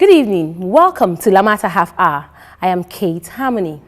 Good evening. Welcome to LAMATA Half Hour. I am Kate Harmony.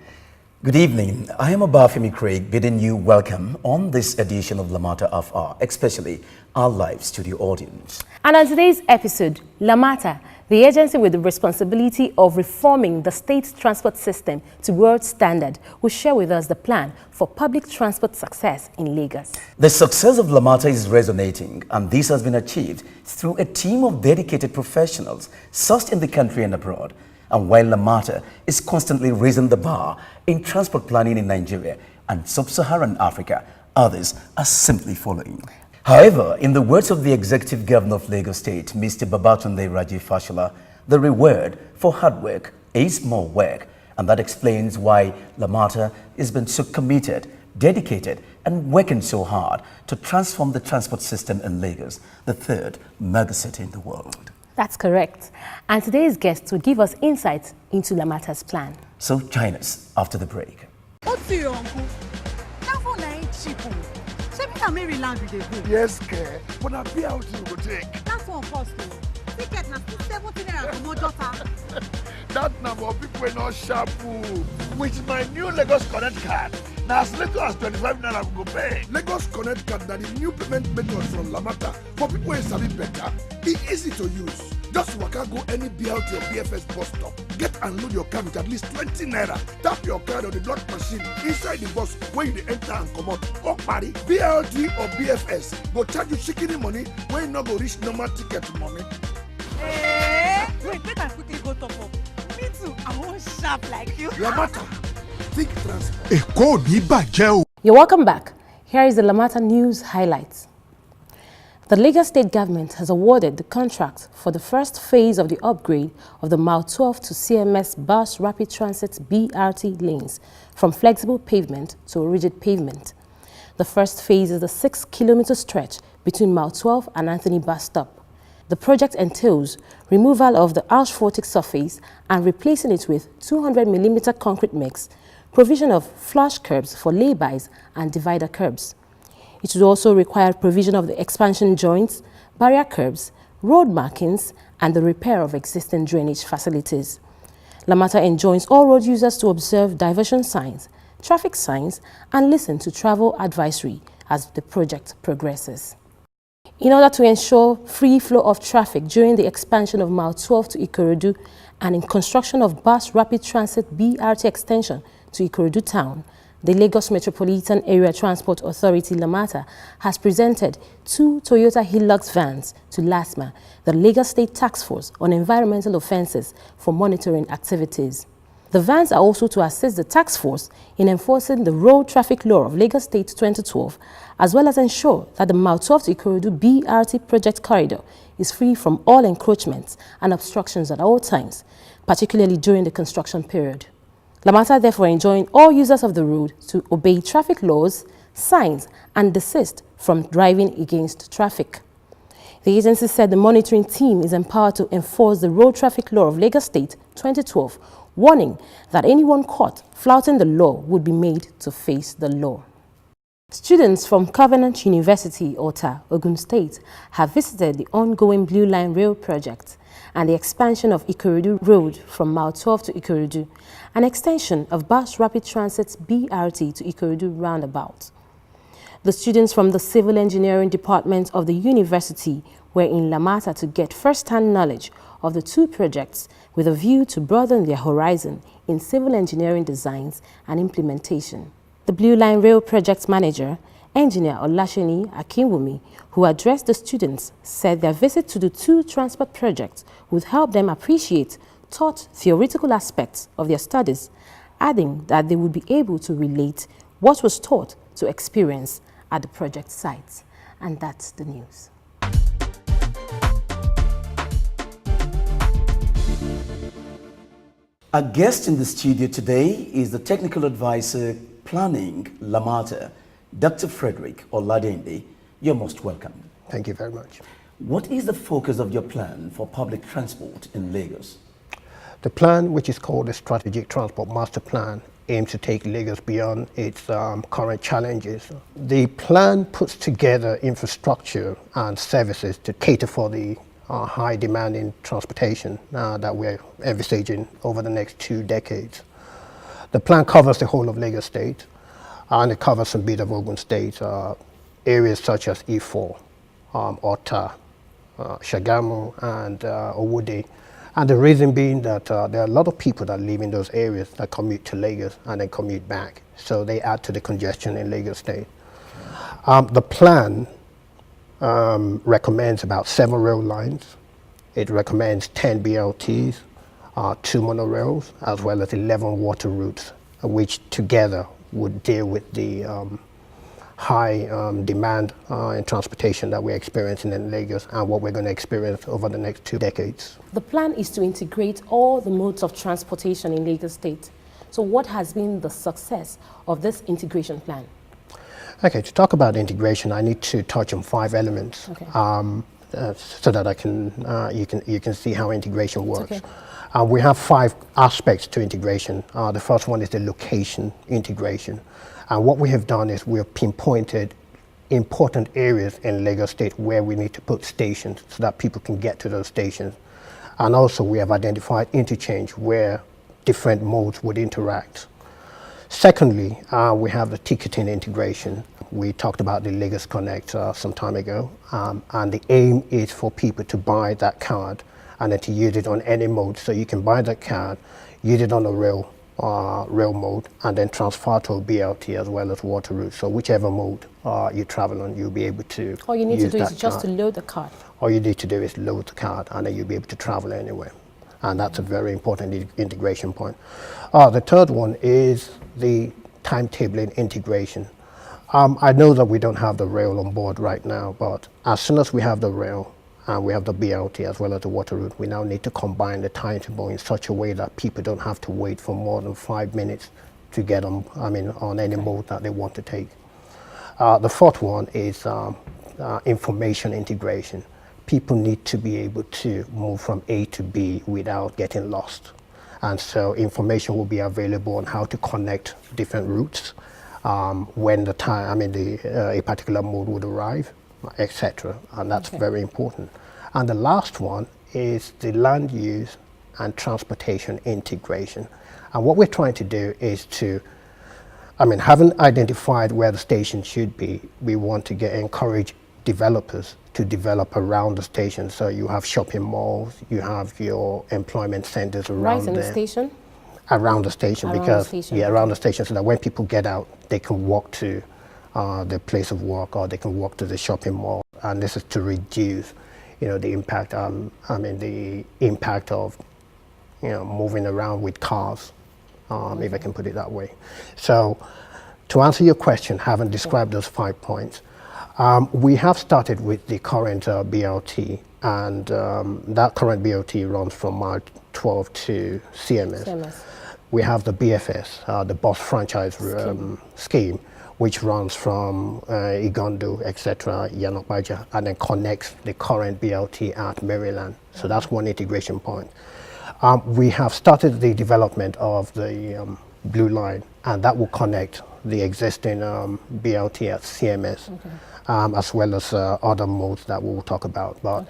Good evening. I am Obafemi Craig, bidding you welcome on this edition of LAMATA Half Hour, especially our live studio audience. And on today's episode, LAMATA, the agency with the responsibility of reforming the state's transport system to world standard, will share with us the plan for public transport success in Lagos. The success of LAMATA is resonating, and this has been achieved through a team of dedicated professionals sourced in the country and abroad. And while LAMATA is constantly raising the bar in transport planning in Nigeria and sub-Saharan Africa, others are simply following. However, in the words of the Executive Governor of Lagos State, Mr. Babatunde Raji Fashola, the reward for hard work is more work, and that explains why LAMATA has been so committed, dedicated, and working so hard to transform the transport system in Lagos, the third megacity in the world. That's correct. And today's guest will give us insights into LAMATA's plan. So join us after the break. What's your uncle? That one ain't cheap. Maryland with a go. Yes, care. But I be out you go take. That's one cost. Ticket na 17 naira to Mojota. That number of people are not sharp. With my new Lagos Connect card, now as little as 25 naira we go pay. Lagos Connect card that the new payment method from LAMATA for people who sabi better. It's easy to use. Just waka go any BLT or BFS bus stop. Get and load your card with at least 20 naira. Tap your card on the block machine inside the bus where you enter and come out. Or party, BLT or BFS go charge you chicken money when you not go reach normal ticket money. Wait, make I quickly go top up. Me too, I want sharp like you. LAMATA, think transport. You're welcome back. Here is the LAMATA news highlights. The Lagos State government has awarded the contract for the first phase of the upgrade of the Mile 12 to CMS Bus Rapid Transit BRT lanes from flexible pavement to rigid pavement. The first phase is the 6-kilometer stretch between Mile 12 and Anthony Bus Stop. The project entails removal of the asphaltic surface and replacing it with 200mm concrete mix, provision of flush curbs for lay-bys and divider curbs. It would also require provision of the expansion joints, barrier curbs, road markings, and the repair of existing drainage facilities. LAMATA enjoins all road users to observe diversion signs, traffic signs, and listen to travel advisory as the project progresses. In order to ensure free flow of traffic during the expansion of Mile 12 to Ikorodu and in construction of Bus Rapid Transit BRT extension to Ikorodu town, the Lagos Metropolitan Area Transport Authority LAMATA has presented 2 Toyota Hilux vans to LASMA, the Lagos State Task Force on Environmental Offences, for monitoring activities. The vans are also to assist the task force in enforcing the Road Traffic Law of Lagos State 2012, as well as ensure that the Mile 12 to Ikorodu BRT project corridor is free from all encroachments and obstructions at all times, particularly during the construction period. LAMATA therefore enjoins all users of the road to obey traffic laws, signs, and desist from driving against traffic. The agency said the monitoring team is empowered to enforce the Road Traffic Law of Lagos State 2012, warning that anyone caught flouting the law would be made to face the law. Students from Covenant University, Ota, Ogun State, have visited the ongoing Blue Line Rail project and the expansion of Ikorodu Road from Mile 12 to Ikorodu, an extension of Bus Rapid Transit BRT to Ikorodu roundabout. The students from the Civil Engineering Department of the university were in LAMATA to get first-hand knowledge of the 2 projects with a view to broaden their horizon in civil engineering designs and implementation. The Blue Line Rail project manager, Engineer Olasheni Akinwumi, who addressed the students, said their visit to the 2 transport projects would help them appreciate taught theoretical aspects of their studies, adding that they would be able to relate what was taught to experience at the project sites. And that's the news. Our guest in the studio today is the Technical Advisor Planning LAMATA, Dr. Frederick Oladende. You're most welcome. Thank you very much. What is the focus of your plan for public transport in Lagos? The plan, which is called the Strategic Transport Master Plan, aims to take Lagos beyond its current challenges. The plan puts together infrastructure and services to cater for the high demand in transportation that we're envisaging over the next 2 decades. The plan covers the whole of Lagos State, and it covers some bit of Ogun State, areas such as Ifo, Ota, Shagamu, and Owode. And the reason being that there are a lot of people that live in those areas that commute to Lagos and then commute back. So they add to the congestion in Lagos State. The plan recommends about 7 rail lines. It recommends 10 BLTs, 2 monorails, as well as 11 water routes, which together would deal with the high demand in transportation that we're experiencing in Lagos and what we're going to experience over the next 2 decades. The plan is to integrate all the modes of transportation in Lagos State. So what has been the success of this integration plan? Okay, to talk about integration, I need to touch on 5 elements, Okay. So that I can you can see how integration works. Okay. We have 5 aspects to integration. The first one is the location integration, and what we have done is we have pinpointed important areas in Lagos State where we need to put stations so that people can get to those stations, and also we have identified interchange where different modes would interact. Secondly, we have the ticketing integration. We talked about the Lagos Connect some time ago, and the aim is for people to buy that card and then to use it on any mode. So you can buy that card, use it on a rail mode, and then transfer to a BLT as well as water route. So whichever mode you travel on, you'll be able to All you need to use do is that just card. to load the card. All you need to do is load the card, and then you'll be able to travel anywhere. And that's a very important integration point. The third one is the timetabling integration. I know that we don't have the rail on board right now, but as soon as we have the rail and we have the BLT as well as the water route, we now need to combine the timetable in such a way that people don't have to wait for more than 5 minutes to get on, on any mode that they want to take. The fourth one is information integration. People need to be able to move from A to B without getting lost. And so information will be available on how to connect different routes, when the time, a particular mode would arrive, etc. And that's very important. And the last one is the land use and transportation integration. And what we're trying to do is to, having identified where the station should be, we want to encourage developers to develop around the station. So you have shopping malls, you have your employment centers around Right in there. the station? Around the station, Around the because station, around the station, so that when people get out, they can walk to their place of work, or they can walk to the shopping mall, and this is to reduce, the impact. The impact of, moving around with cars, if I can put it that way. So, to answer your question, having described those 5 points, we have started with the current BLT, and that current BLT runs from March 12 to CMS. We have the BFS, the bus franchise scheme, which runs from Igondo, etc., Yanokbaja, and then connects the current BLT at Maryland. So that's one integration point. We have started the development of the Blue Line, and that will connect the existing BLT at CMS, as well as other modes that we'll talk about. But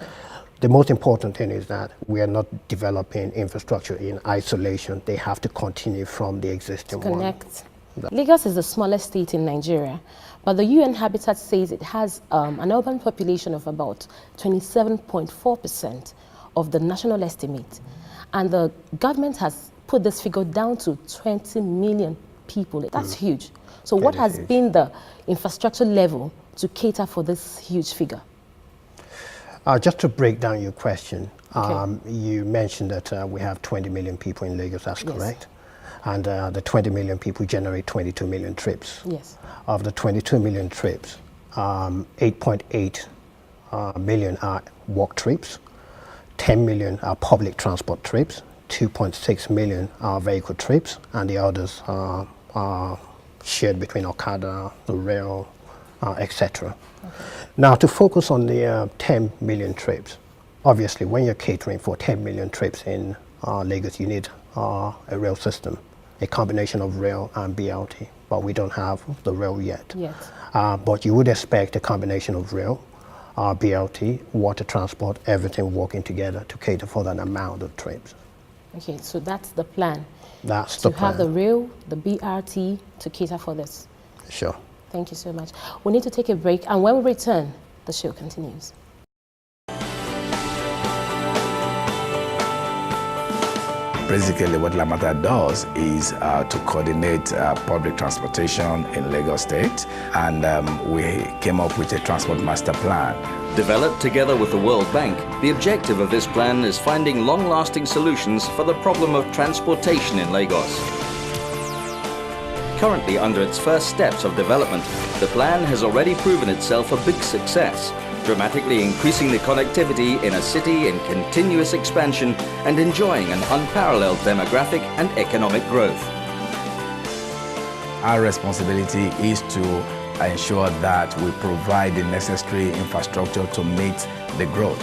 the most important thing is that we are not developing infrastructure in isolation. They have to continue from the existing one. Connect. Lagos is the smallest state in Nigeria, but the UN Habitat says it has an urban population of about 27.4% of the national estimate. And the government has put this figure down to 20 million people. That's huge. So what has been the infrastructure level to cater for this huge figure? Just to break down your question, you mentioned that we have 20 million people in Lagos, that's correct? And the 20 million people generate 22 million trips. Yes. Of the 22 million trips, 8.8 million are walk trips, 10 million are public transport trips, 2.6 million are vehicle trips, and the others are shared between Okada, the rail, etc. Now, to focus on the 10 million trips, obviously when you're catering for 10 million trips in Lagos, you need a rail system, a combination of rail and BLT, but we don't have the rail yet. But you would expect a combination of rail, BLT, water transport, everything working together to cater for that amount of trips. Okay, so that's the plan. That's the plan. To have the rail, the BRT to cater for this. Sure. Thank you so much. We need to take a break, and when we return, the show continues. Basically, what LAMATA does is to coordinate public transportation in Lagos State, and we came up with a transport master plan. Developed together with the World Bank, the objective of this plan is finding long-lasting solutions for the problem of transportation in Lagos. Currently under its first steps of development, the plan has already proven itself a big success, dramatically increasing the connectivity in a city in continuous expansion and enjoying an unparalleled demographic and economic growth. Our responsibility is to ensure that we provide the necessary infrastructure to meet the growth,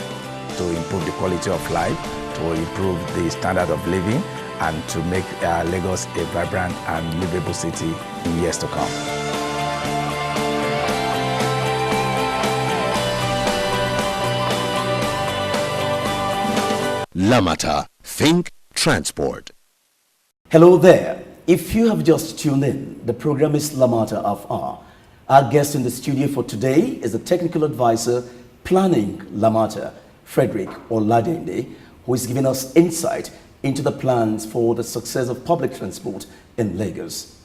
to improve the quality of life, to improve the standard of living, and to make Lagos a vibrant and livable city in years to come. LAMATA, Think Transport. Hello there. If you have just tuned in, the program is LAMATA FR. Our guest in the studio for today is the technical advisor planning LAMATA, Frederick Oladende, who is giving us insight into the plans for the success of public transport in Lagos.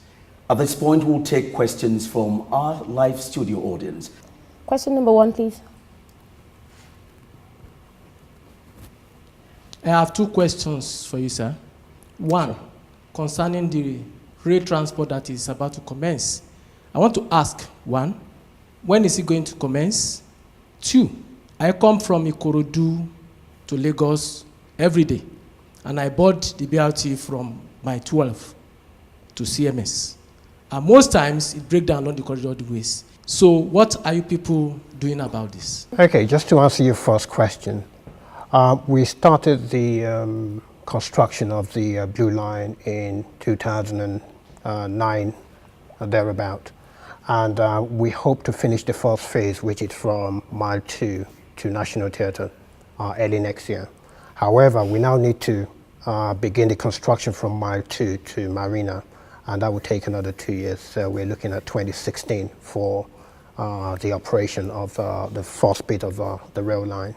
At this point, we'll take questions from our live studio audience. Question number 1, please. I have 2 questions for you, sir. One, concerning the rail transport that is about to commence. I want to ask, 1, when is it going to commence? 2, I come from Ikorodu to Lagos every day, and I board the BRT from my 12 to CMS. And most times, it breaks down on the corridor ways. So what are you people doing about this? Okay, just to answer your first question. We started the construction of the Blue Line in 2009, or thereabout. And we hope to finish the first phase, which is from Mile 2 to National Theatre early next year. However, we now need to begin the construction from Mile 2 to Marina, and that will take another 2 years. So we're looking at 2016 for the operation of the first bit of the rail line.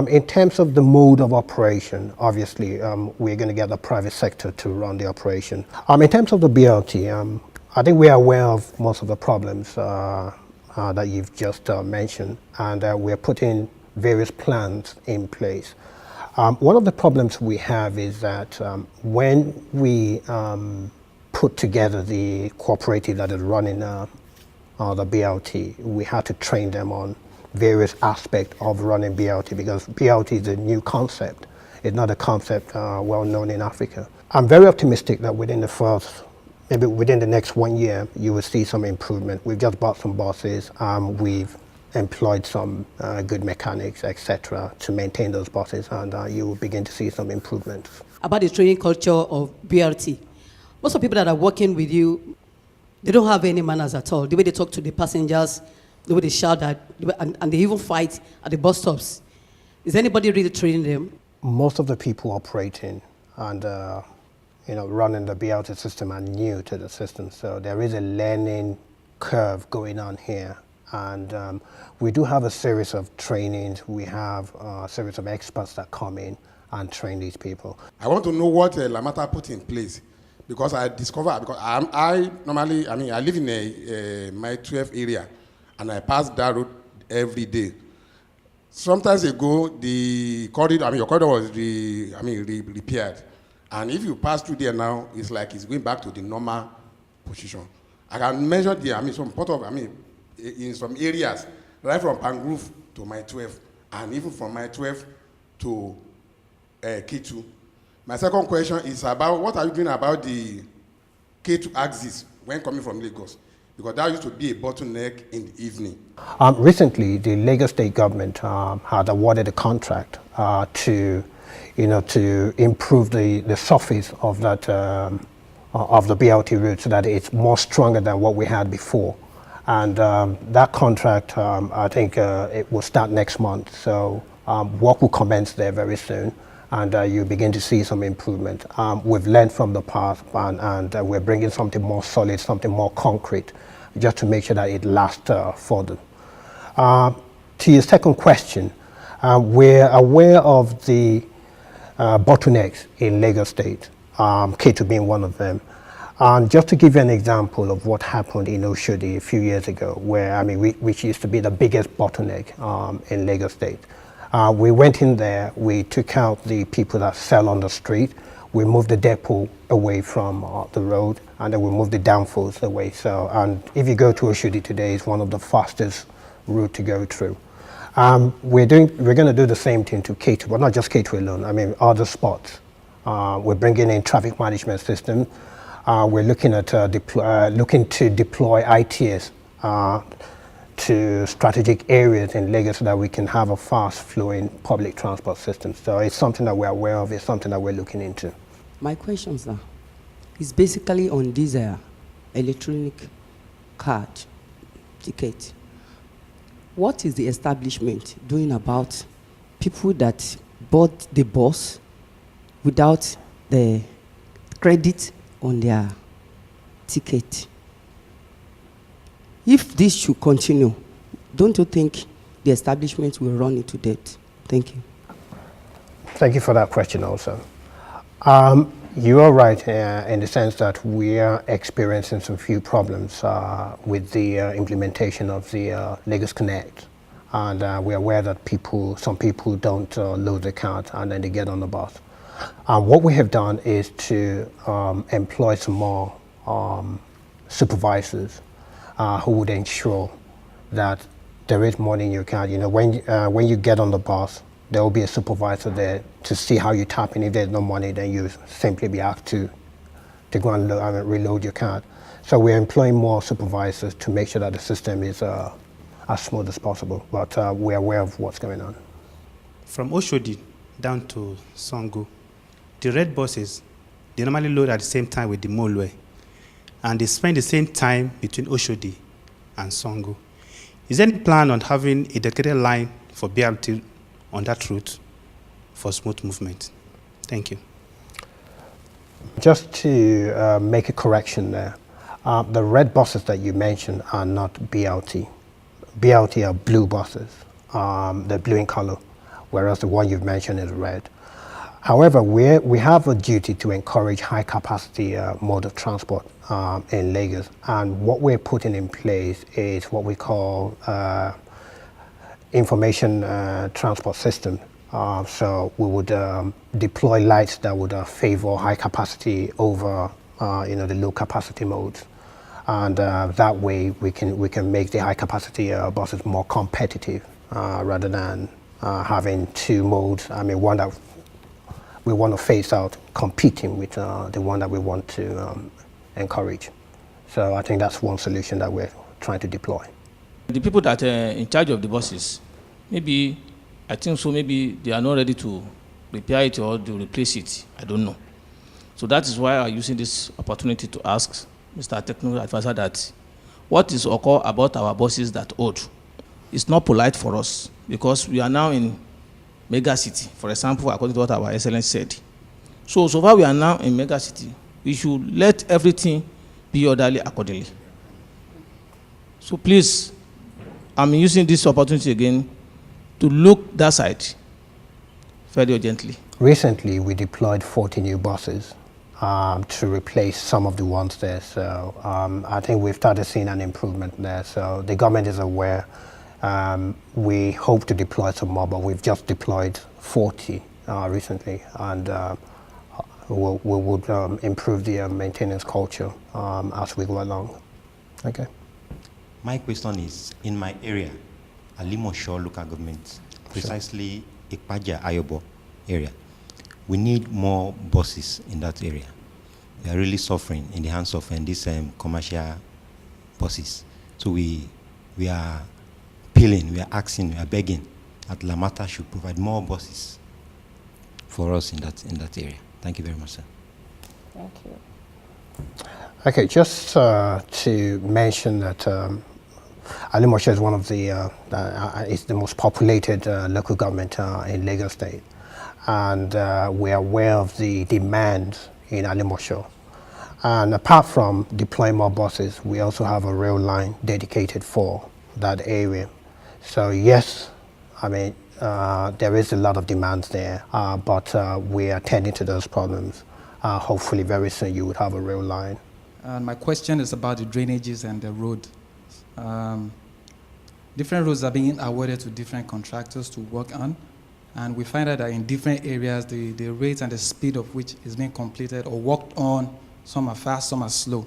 In terms of the mode of operation, obviously, we're going to get the private sector to run the operation. In terms of the BLT, I think we are aware of most of the problems that you've just mentioned, and we're putting various plans in place. One of the problems we have is that when we put together the cooperative that is running the BLT, we had to train them on various aspects of running BLT, because BLT is a new concept. It's not a concept well known in Africa. I'm very optimistic that within the next 1 year, you will see some improvement. We've just bought some buses. We've employed some good mechanics, etc., to maintain those buses, and you will begin to see some improvements. About the training culture of BLT, most of the people that are working with you, they don't have any manners at all. The way they talk to the passengers, the way they shout at, and they even fight at the bus stops. Is anybody really training them? Most of the people operating and running the BLT system are new to the system, so there is a learning curve going on here. And we do have a series of trainings. We have a series of experts that come in and train these people. I want to know what LAMATA put in place, because I discovered, because I live in a my 12 area, and I pass that road every day. Sometimes ago, the corridor, your corridor was repaired. And if you pass through there now, it's like it's going back to the normal position. I can measure some part of, in some areas, right from Pangrove to my 12, and even from my 12 to K2. My second question is about what are you doing about the K2 axis when coming from Lagos? Because that used to be a bottleneck in the evening. Recently, the Lagos State government had awarded a contract to improve the surface of that of the BLT route so that it's more stronger than what we had before. And that contract, I think it will start next month. So work will commence there very soon, and you begin to see some improvement. We've learned from the past, and we're bringing something more solid, something more concrete, just to make sure that it lasts further. To your second question, we're aware of the bottlenecks in Lagos State, K2 being one of them. And just to give you an example of what happened in Oshodi a few years ago, where, which used to be the biggest bottleneck in Lagos State. We went in there, we took out the people that sell on the street, we moved the depot away from the road, and then we moved the downfalls away. So, and if you go to Oshodi today, it's one of the fastest route to go through. We're going to do the same thing to K2, but not just K2 alone. Other spots. We're bringing in traffic management system. We're looking at looking to deploy ITS to strategic areas in Lagos so that we can have a fast-flowing public transport system. So it's something that we're aware of. It's something that we're looking into. My question, sir, is basically on this electronic card ticket. What is the establishment doing about people that bought the bus without the credit on their ticket? If this should continue, don't you think the establishment will run into debt? Thank you. Thank you for that question also. You are right in the sense that we are experiencing some few problems with the implementation of the Lagos Connect. And we're aware that some people don't load the card and then they get on the bus. What we have done is to employ some more supervisors who would ensure that there is money in your card. When you get on the bus, there will be a supervisor there to see how you tap in. If there's no money, then you simply be asked to go and reload your card. So we're employing more supervisors to make sure that the system is as smooth as possible. But we're aware of what's going on. From Oshodi down to Sango, the red buses, they normally load at the same time with the Molue, and they spend the same time between Oshodi and Sango. Is there any plan on having a dedicated line for BRT on that route for smooth movement? Thank you. Just to make a correction there, the red buses that you mentioned are not BRT. BRT are blue buses. They're blue in color, whereas the one you've mentioned is red. However, we have a duty to encourage high-capacity mode of transport in Lagos, and what we're putting in place is what we call information transport system. So we would deploy lights that would favor high capacity over the low capacity modes, and that way we can make the high capacity buses more competitive rather than having two modes. One that we want to phase out competing with the one that we want to encourage. So I think that's one solution that we're trying to deploy. The people that are in charge of the buses, maybe they are not ready to repair it or to replace it. I don't know. So that is why I'm using this opportunity to ask Mr. Technical Advisor that what is occur about our buses that old? It's not polite for us because we are now in mega city, for example, according to what our excellence said. So far we are now in mega city. We should let everything be orderly accordingly. So please, I'm using this opportunity again to look that side very urgently. Recently, we deployed 40 new buses to replace some of the ones there. So I think we've started seeing an improvement there. So the government is aware. We hope to deploy some more, but we've just deployed 40 recently, and we would improve the maintenance culture as we go along. Okay. My question is, in my area, Alimosho local government, precisely Ikpaja Ayobo area, we need more buses in that area. We are really suffering in the hands of these commercial buses. So we are appealing, we are asking, we are begging that LAMATA should provide more buses for us in that area. Thank you very much, sir. Thank you. Okay, just to mention that Alimosho is one of the, it's the most populated local government in Lagos State. And we are aware of the demand in Alimosho. And apart from deploying more buses, we also have a rail line dedicated for that area. So yes, I mean, there is a lot of demands there, but we are tending to those problems. Hopefully very soon you would have a rail line. My question is about the drainages and the road. Different roads are being awarded to different contractors to work on, and we find out that in different areas, the rate and the speed of which is being completed or worked on, some are fast, some are slow.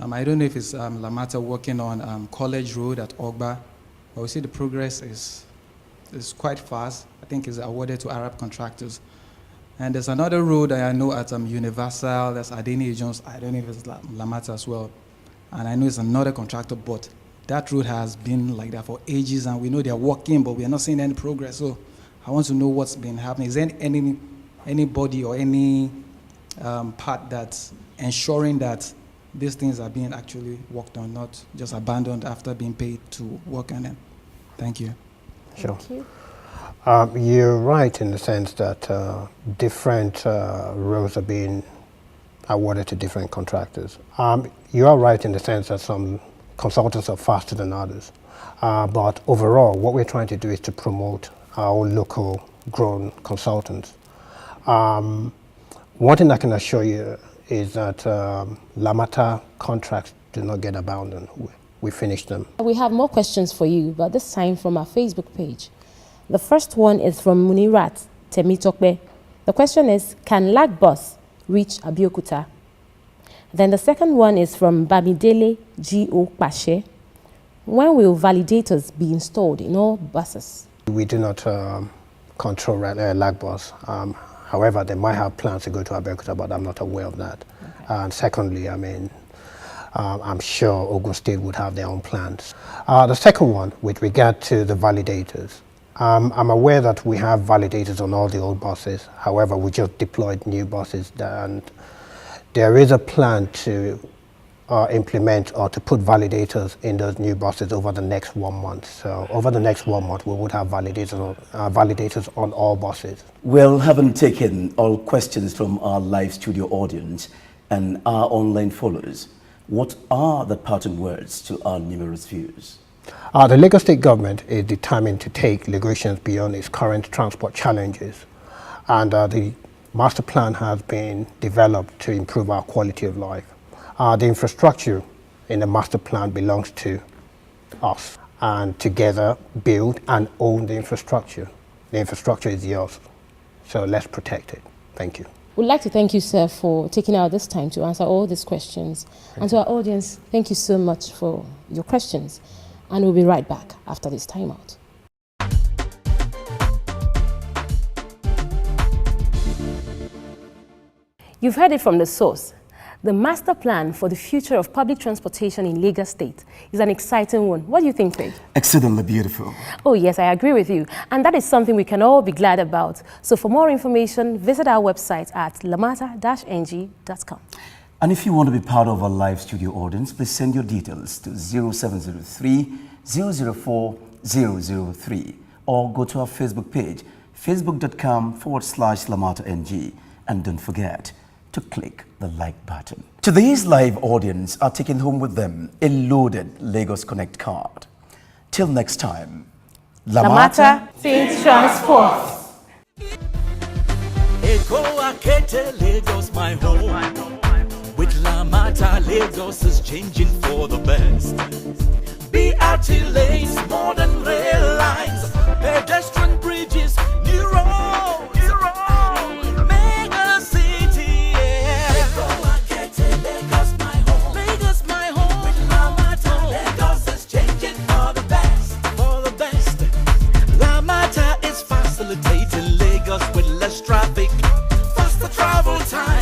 I don't know if it's LAMATA working on College Road at Ogba, but we see the progress is quite fast. I think it's awarded to Arab contractors. And there's another road that I know at Universal, that's Adeni Jones. I don't know if it's LAMATA as well. And I know it's another contractor, but that road has been like that for ages, and we know they're working, but we are not seeing any progress. So I want to know what's been happening. Is there anybody or any part that's ensuring that these things are being actually worked on, not just abandoned after being paid to work on them? Thank you. Sure. Thank you. You're right in the sense that different roads are being awarded to different contractors. You are right in the sense that some consultants are faster than others. But overall, what we're trying to do is to promote our own local grown consultants. One thing I can assure you is that LAMATA contracts do not get abandoned. We finish them. We have more questions for you, but this time from our Facebook page. The first one is from Munirat Temitokbe. The question is, can Lag Bus reach Abeokuta? Then the second one is from Bamidele G.O. Pashe. When will validators be installed in all buses? We do not control Lag Bus. However, they might have plans to go to Abeokuta, but I'm not aware of that. Okay. And secondly, I mean, I'm sure Ogun State would have their own plans. The second one, with regard to the validators, I'm aware that we have validators on all the old buses. However, we just deployed new buses, and there is a plan to implement or to put validators in those new buses over the next 1 month. So over the next 1 month, we would have validators on all buses. Well, having taken all questions from our live studio audience and our online followers, what are the parting words to our numerous viewers? The Lagos State government is determined to take Lagosians beyond its current transport challenges, and the master plan has been developed to improve our quality of life. The infrastructure in the master plan belongs to us, and together build and own the infrastructure. The infrastructure is yours, so let's protect it. Thank you. We'd like to thank you, sir, for taking out this time to answer all these questions. And to our audience, thank you so much for your questions. And we'll be right back after this timeout. You've heard it from the source. The master plan for the future of public transportation in Lagos State is an exciting one. What do you think, Craig? Exceedingly beautiful. Oh yes, I agree with you. And that is something we can all be glad about. So for more information, visit our website at lamata-ng.com. And if you want to be part of our live studio audience, please send your details to 0703 004 003 or go to our Facebook page, facebook.com/LAMATA-NG. And don't forget to click the like button. Today's live audience are taking home with them a loaded Lagos Connect card. Till next time, LAMATA Think Transport. Lagos, my home. With LAMATA, Lagos is changing for the best. BRT lanes, modern rail lines, pedestrian bridges, new roads. Mega city, yeah. Lagos, my home. Lagos, my home. With LAMATA, Lagos is changing for the best. For the best. LAMATA is facilitating Lagos with less traffic, faster travel time.